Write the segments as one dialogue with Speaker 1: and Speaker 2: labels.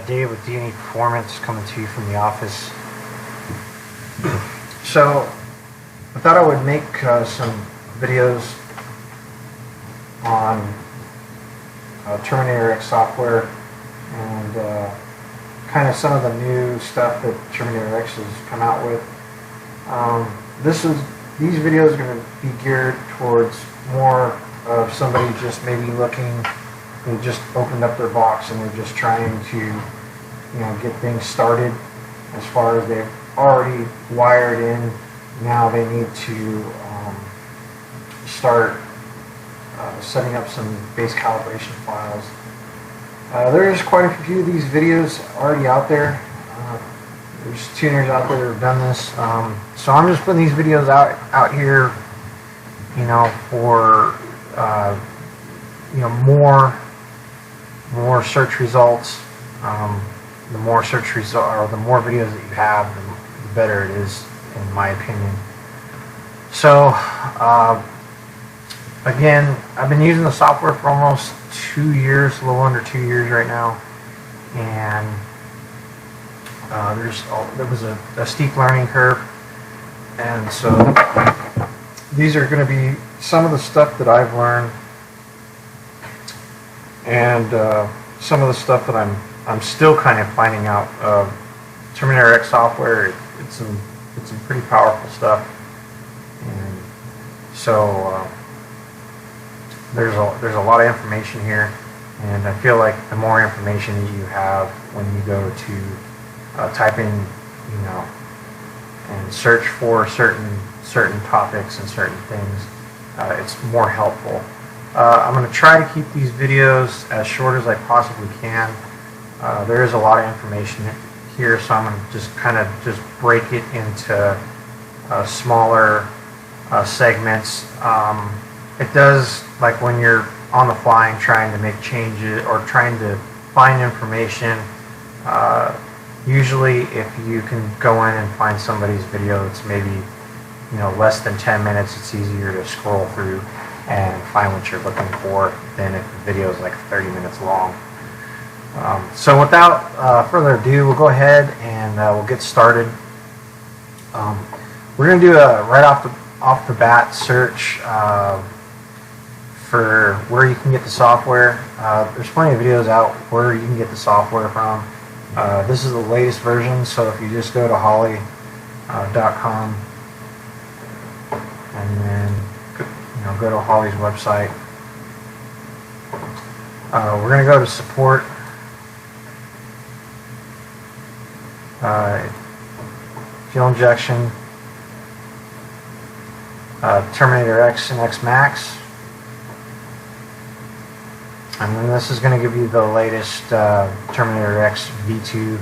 Speaker 1: Dave with D&E Performance, coming to you from the office. So I thought I would make some videos on Terminator X software and kind of some of the new stuff that Terminator X has come out with. These videos are going to be geared towards more of somebody just maybe looking. They just opened up their box and they're just trying to, get things started. As far as they've already wired in, now they need to start setting up some base calibration files. There's quite a few of these videos already out there. There's tuners out there that have done this. So I'm just putting these videos out here, for more search results. The more search results, or the more videos that you have, the better it is, in my opinion. So again, I've been using the software for almost 2 years, a little under 2 years right now, and there was a steep learning curve, and so these are going to be some of the stuff that I've learned, and some of the stuff that I'm still kind of finding out. Terminator X software, it's some pretty powerful stuff, and so there's a lot of information here, and I feel like the more information that you have when you go to type in, and search for certain topics and certain things, it's more helpful. I'm going to try to keep these videos as short as I possibly can. There is a lot of information here, so I'm going to just break it into smaller segments. It does, like when you're on the fly and trying to make changes or trying to find information, usually if you can go in and find somebody's video that's maybe less than 10 minutes, it's easier to scroll through and find what you're looking for than if the video is like 30 minutes long. So without further ado, we'll go ahead and we'll get started. We're going to do a right off the bat search for where you can get the software. There's plenty of videos out where you can get the software from. This is the latest version, so if you just go to HOLLEY.com and then go to Holley's website, we're going to go to support. Fuel injection, Terminator X and X Max, and then this is going to give you the latest Terminator X V2.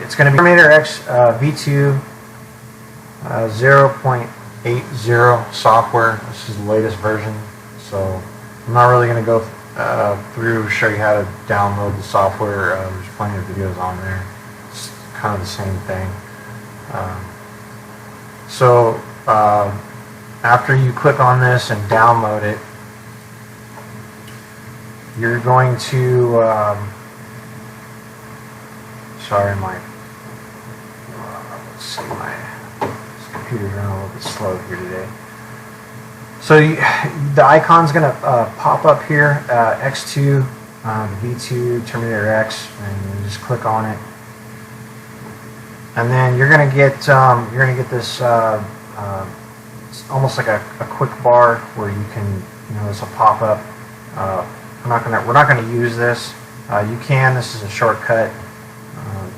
Speaker 1: It's going to be Terminator X V2 0.80 software. This is the latest version, so I'm not really going to go through show you how to download the software. There's plenty of videos on there. It's kind of the same thing. So after you click on this and download it, you're going to let's see, this computer's running a little bit slow here today. So the icon's going to pop up here, X2, the V2 Terminator X, and you just click on it, and then you're going to get this. It's almost like a quick bar where you can, this will pop up. We're not going to use this. You can. This is a shortcut.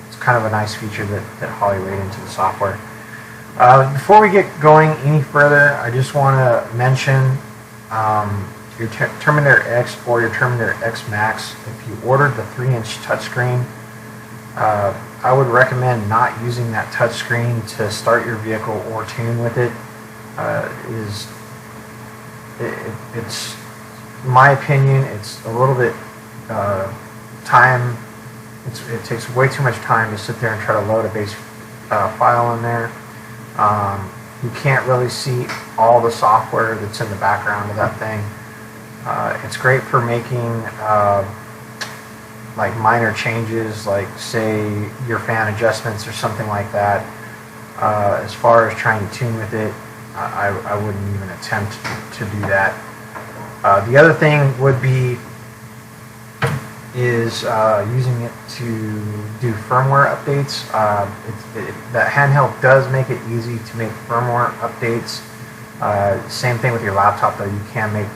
Speaker 1: It's kind of a nice feature that Holley laid into the software. Before we get going any further, I just want to mention your Terminator X or your Terminator X Max. If you ordered the 3-inch touchscreen, I would recommend not using that touchscreen to start your vehicle or tune with it. It's, in my opinion, it's a little bit time. It takes way too much time to sit there and try to load a base file in there. You can't really see all the software that's in the background of that thing. It's great for making like minor changes, like say your fan adjustments or something like that, as far as trying to tune with it, I wouldn't even attempt to do that. The other thing would be is using it to do firmware updates. That handheld does make it easy to make firmware updates. Same thing with your laptop, though. You can make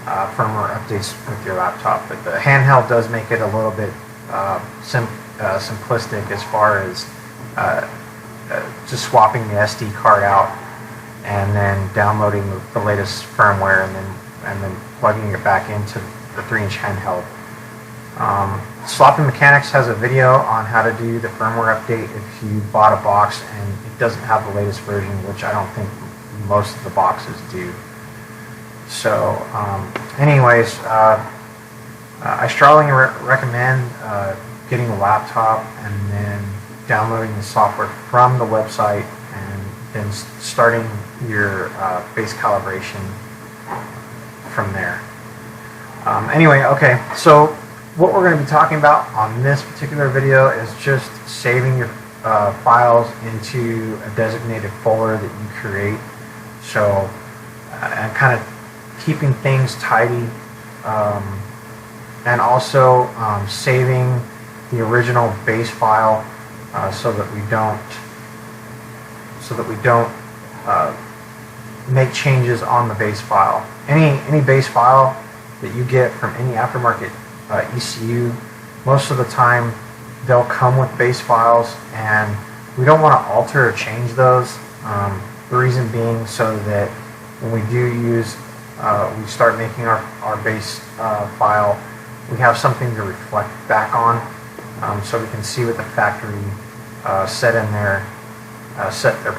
Speaker 1: firmware updates with your laptop, but the handheld does make it a little bit simplistic as far as just swapping the SD card out and then downloading the latest firmware and then plugging it back into the 3-inch handheld. Sloppy Mechanics has a video on how to do the firmware update if you bought a box and it doesn't have the latest version, which I don't think most of the boxes do. So anyways, I strongly recommend getting a laptop and then downloading the software from the website and then starting your base calibration from there. Anyway, okay, so what we're going to be talking about on this particular video is just saving your files into a designated folder that you create. So, and kind of keeping things tidy, and also saving the original base file so that we don't make changes on the base file. Any base file that you get from any aftermarket ECU, most of the time they'll come with base files, and we don't want to alter or change those. The reason being so that when we do use, we start making our base file, we have something to reflect back on, so we can see what the factory set their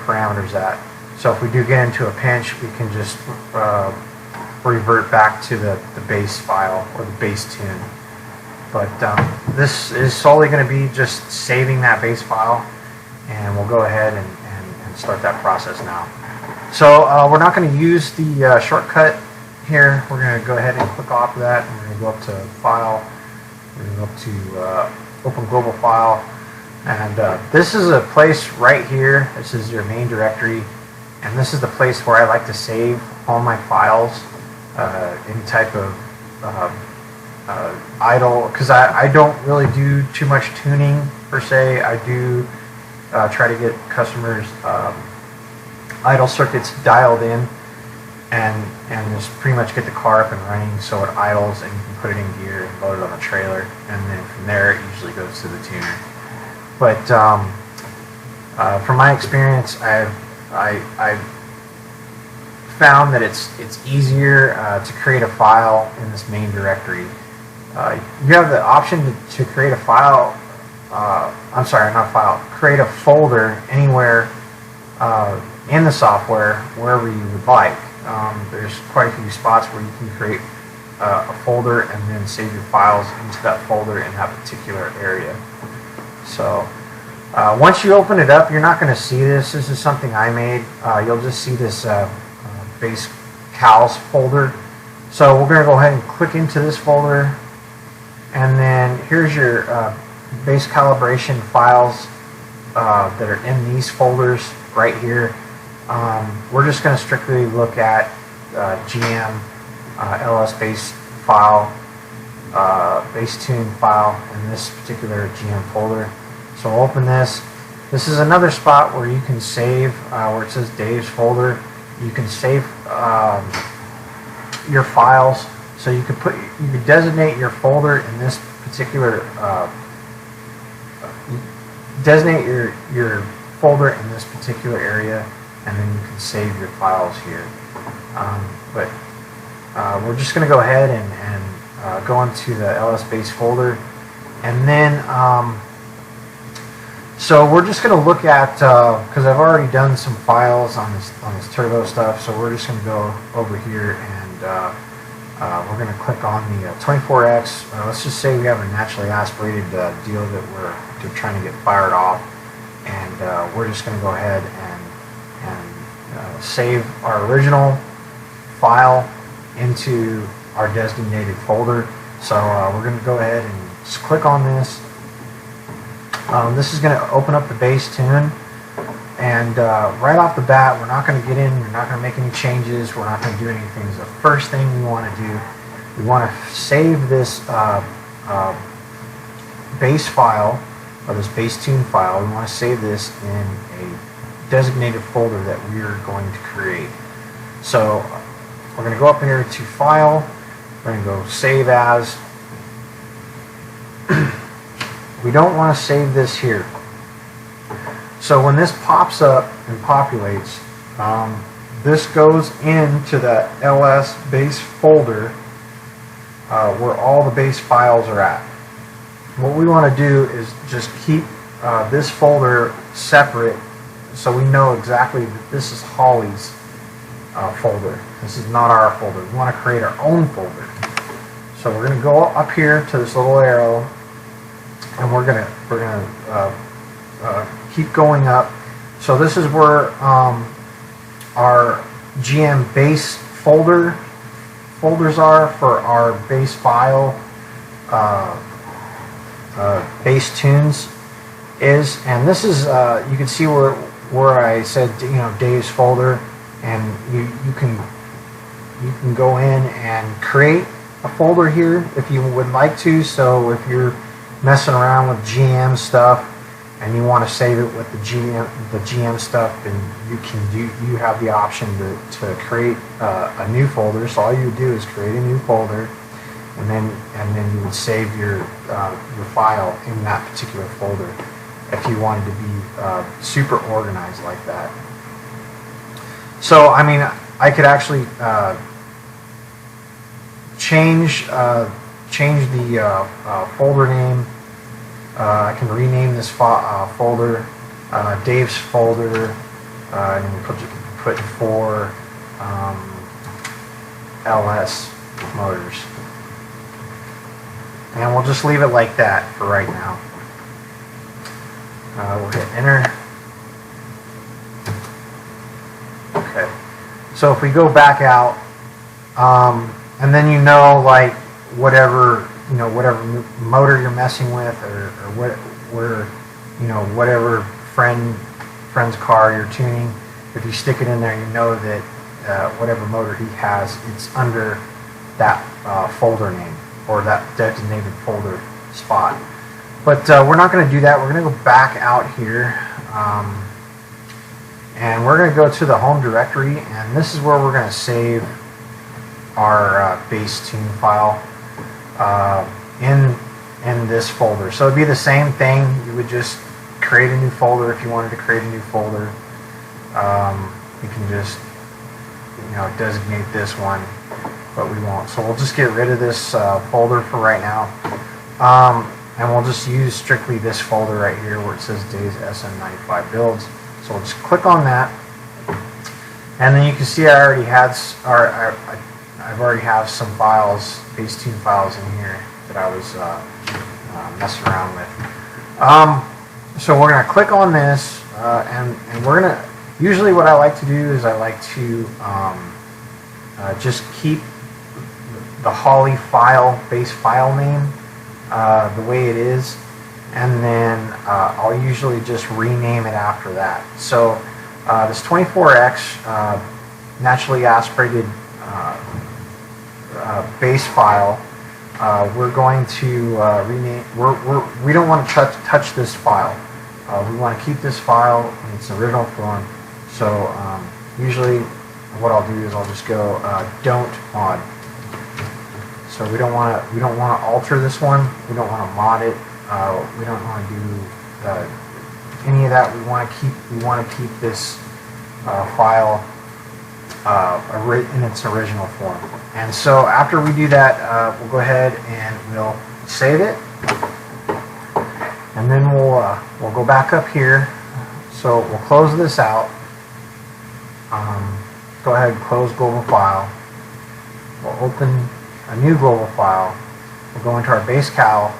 Speaker 1: parameters at. So if we do get into a pinch, we can just revert back to the base file or the base tune. But this is solely going to be just saving that base file, and we'll go ahead and start that process now. So we're not going to use the shortcut here. We're going to go ahead and click off of that, and we're going to go up to File, we're going to go up to Open Global File, and this is a place right here. This is your main directory, and this is the place where I like to save all my files, any type of idle, because I don't really do too much tuning per se. I do try to get customers idle circuits dialed in and just pretty much get the car up and running so it idles and you can put it in gear and load it on the trailer, and then from there it usually goes to the tuner. But from my experience, I've found that it's easier to create a file in this main directory. You have the option to create a file, create a folder anywhere in the software, wherever you would like. There's quite a few spots where you can create a folder and then save your files into that folder in that particular area. So once you open it up, you're not going to see this. This is something I made. You'll just see this base cals folder. So we're going to go ahead and click into this folder, and then here's your base calibration files that are in these folders right here. We're just going to strictly look at GM LS base file, base tune file in this particular GM folder. So we'll open this. This is another spot where you can save, where it says Dave's folder. You can save your files. So you could designate your folder in this particular, designate your folder in this particular area, and then you can save your files here. But we're just going to go ahead and go into the LS base folder, and then so we're just going to look at, because I've already done some files on this turbo stuff, so we're just going to go over here and we're going to click on the 24X. Let's just say we have a naturally aspirated deal that we're trying to get fired off, and we're just going to go ahead and save our original file into our designated folder. So we're going to go ahead and Just click on this. This is going to open up the base tune, and right off the bat, we're not going to get in, we're not going to make any changes, we're not going to do anything. The first thing we want to do, we want to save this base file, or this base tune file. We want to save this in a designated folder that we are going to create. So we're going to go up here to File, we're going to go Save As. We don't want to save this here. So when this pops up and populates, this goes into the LS base folder where all the base files are at. What we want to do is just keep this folder separate so we know exactly that this is Holly's folder. This is not our folder. We want to create our own folder. So we're going to go up here to this little arrow, and we're gonna keep going up. So this is where our GM base folders are for our base file, base tunes is, and this is you can see where I said, you know, Dave's folder, and you can go in and create a folder here if you would like to. So if you're messing around with GM stuff and you want to save it with the GM stuff, then you have the option to create a new folder. So all you do is create a new folder, and then you would save your file in that particular folder if you wanted to be super organized like that. So I mean, I could actually change the folder name. I can rename this folder Dave's folder, and you can put for LS motors, and we'll just leave it like that for right now. We'll hit enter. Okay, so if we go back out, and then you know, like, whatever motor you're messing with, or whatever friend's car you're tuning, if you stick it in there, you know that whatever motor he has, it's under that folder name, or that designated folder spot. But we're not going to do that. We're going to go back out here, and we're going to go to the home directory, and this is where we're going to save our base tune file in this folder. So it'd be the same thing. You would just create a new folder if you wanted to create a new folder. You can just designate this one, but we won't. So we'll just get rid of this folder for right now, and we'll just use strictly this folder right here where it says Days SM95 builds. So we'll just click on that, and then you can see I already had I've already have some files, base tune files in here that I was messing around with. So we're going to click on this, and we're going to, usually what I like to do is I like to just keep the Holley file, base file name, the way it is, and then I'll usually just rename it after that. So this 24X naturally aspirated base file, we're going to rename. We don't want to touch this file. We want to keep this file in its original form. So usually, what I'll do is I'll just go don't mod. So we don't want to alter this one. We don't want to mod it. We don't want to do any of that. We want to keep this file in its original form. And so after we do that, we'll go ahead and we'll save it, and then we'll go back up here. So we'll close this out. Go ahead and close global file. We'll open a new global file. We'll go into our base cal.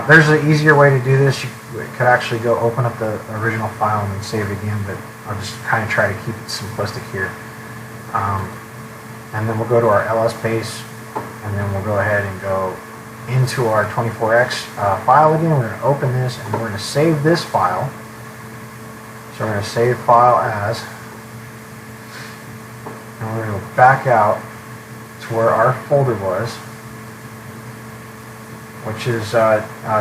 Speaker 1: There's an easier way to do this. You could actually go open up the original file and then save it again, but I'll just kind of try to keep it simplistic here. And then we'll go to our LS base, and and then we'll go ahead and go into our 24x file again. We're going to open this and we're going to save this file. So we're going to save file as, and we're going to go back out to where our folder was, which is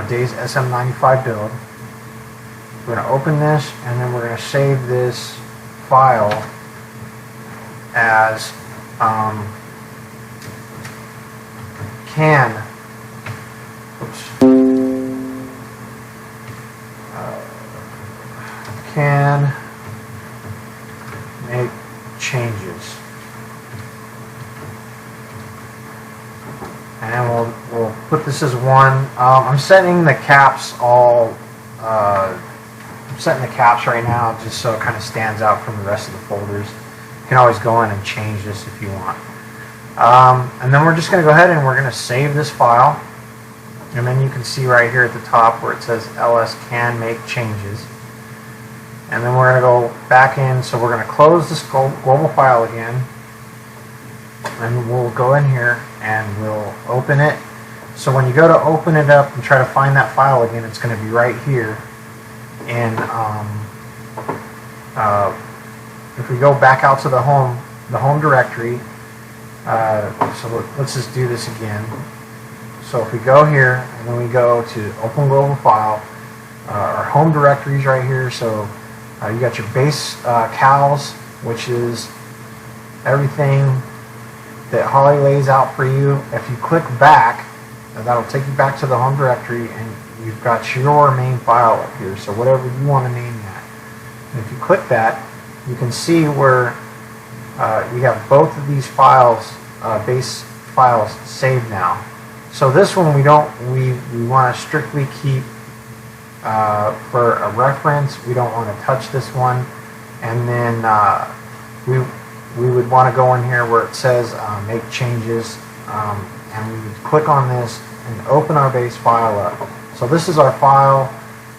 Speaker 1: Days SM95 build. We're going to open this and then we're going to save this file as can make changes, and we'll put this as 1. I'm setting the caps all. I'm setting the caps right now just so it kind of stands out from the rest of the folders. You can always go in and change this if you want. And then we're just going to go ahead and we're going to save this file. And then you can see right here at the top where it says ls can make changes. And then we're going to go back in, so we're going to close this global file again. And we'll go in here and we'll open it. So when you go to open it up and try to find that file again, it's going to be right here. And if we go back out to the home directory, so let's just do this again. So if we go here and then we go to open global file, our home directory is right here. So you got your base cows, which is everything that Holly lays out for you. If you click back, that'll take you back to the home directory, and you've got your main file up here. So whatever you want to name that. And if you click that, you can see where we have both of these files, base files, saved now. So this one we want to strictly keep for a reference. We don't want to touch this one. And then we would want to go in here where it says make changes, and we would click on this and open our base file up. So this is our file,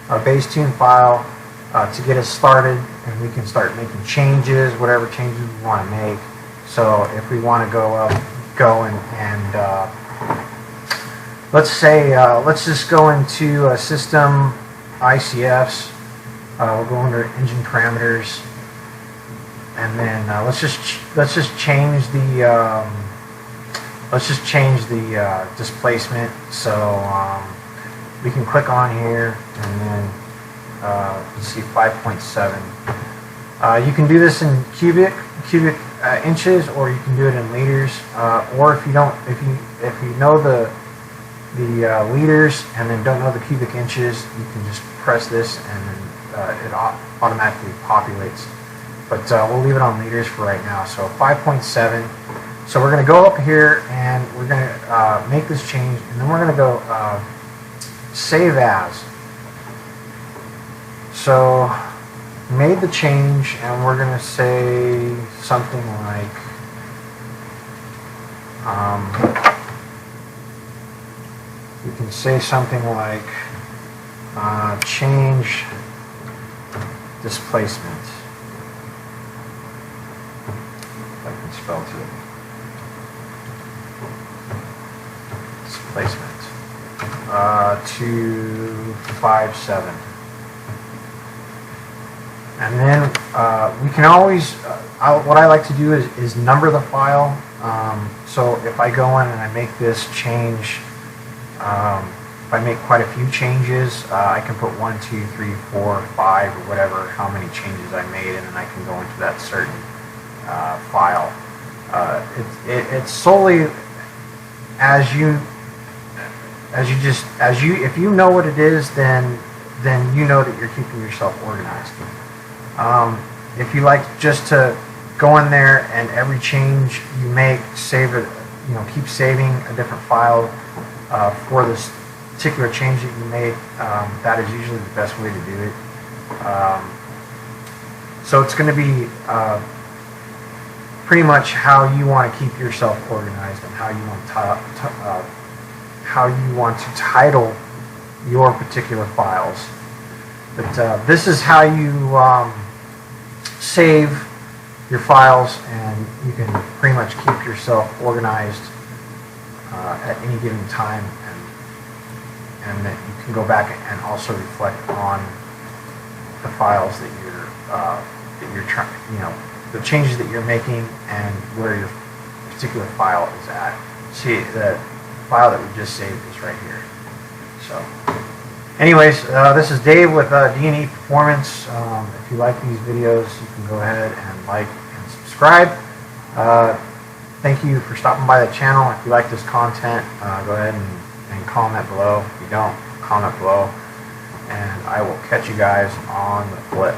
Speaker 1: our base tune file, to get us started, and we can start making changes, whatever changes we want to make. So if we want to go and let's say let's just go into system ICFs. We'll go under engine parameters, and then let's just change the displacement. So we can click on here and then let's see, 5.7. You can do this in cubic inches, or you can do it in liters. Or if you know the liters and then don't know the cubic inches, you can just press this and then it automatically populates. But we'll leave it on liters for right now. So 5.7. So we're going to go up here and we're going to make this change, and then we're going to go save as. So made the change, and we're going to say something like we can say something like change displacement. If I can spell it. Displacement to 5.7. And then we can always, what I like to do is number the file. So if I go in and I make this change, if I make quite a few changes, I can put 1, 2, 3, 4, 5, or whatever, how many changes I made, and then I can go into that certain file. It's solely if you know what it is, then you know that you're keeping yourself organized. If you like just to go in there and every change you make, save it, keep saving a different file for this particular change that you made, that is usually the best way to do it. So it's going to be pretty much how you want to keep yourself organized and how you want to title your particular files. But this is how you save your files, and you can pretty much keep yourself organized at any given time, and that you can go back and also reflect on the files that you're trying, the changes that you're making and where your particular file is at. See, the file that we just saved is right here. So anyways, this is Dave with D&E Performance. If you like these videos, you can go ahead and like and subscribe. Thank you for stopping by the channel. If you like this content, go ahead and comment below. If you don't, comment below. And I will catch you guys on the flip.